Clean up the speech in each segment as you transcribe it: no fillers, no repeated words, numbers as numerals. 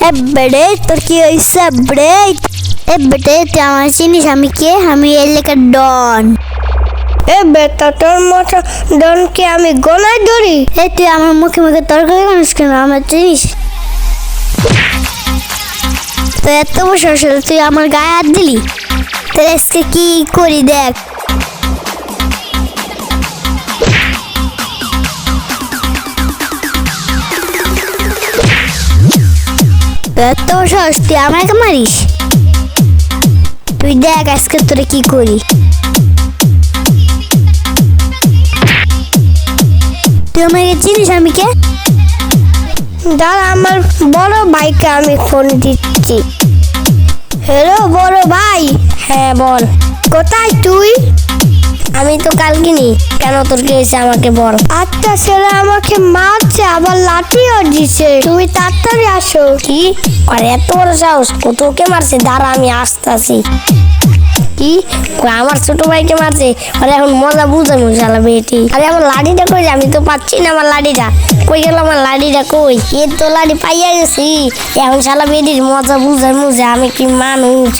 এ বেড়ে তোর কি হয়েছে বেড়ে? এ বেটে তুই আমার চিনিস আমি কে? আমি এলাকার ডন। এ বেটা তোর মতো ডনকে আমি গলায় ধরি? এ তুই আমার মুখে মুখে তর্ক করিস কেন? আমার চিনিস? তো এত বছর আসলে তুই আমার গায়ে হাত দিলি, তাহলে আজকে কি করি দেখ। এত বছর তুই আমাকে মারিস, তুই দেখ আজকে তোরে কি করি। তুই আমাকে চিনিস আমি কে? দাঁড়া, আমার বড় ভাইকে আমি ফোন দিচ্ছি। হ্যালো বড় ভাই। হ্যাঁ বল, কোথায় তুই? আমি তো কালকিনি। কেন, তোর কি হয়েছে আমাকে বল। আচ্ছা, ছেলে আমাকে মারছে, আবার লাঠিও দিছে, তুমি তাড়াতাড়ি আসো। কি? আর এত বড় সাহস, ও তোকে মারছে? দাঁড়া আমি আসতেছি। কি? আমার ছোট ভাইকে মারছে? আরে এখন মজা বুঝানো শালা বেটি। আরে আমার লাঠিটা কই? আমি তো পাচ্ছি না আমার লাঠিটা। কই গেল আমার লাঠিটা? কই? এর তো লাঠি পাইয়া গেছি। এখন শালা বেটির মজা বুঝানো যে আমি কি মানুষ।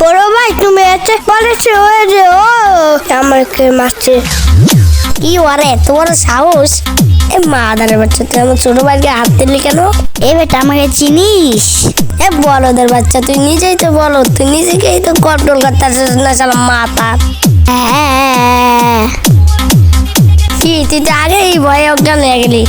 বড় ভাই তুমি এসে পড়েছো? ওই যে ও আমাকে মারছে। কি ওরে এত বড় সাহস? এ মাদারের বাচ্চা, তুই আমার ছোট ভাইকে হাত দিলি কেন? এ বেটা আমাকে চিনিস? এ বলদের বাচ্চা, তুই নিজেই তো বলো, তুই নিজেকেই তো কন্ট্রোল করতে পারছিস না শালা মাথা। হ্যাঁ, কি তুই তো আগেই ভয়ে অজ্ঞান হয়ে গেলি?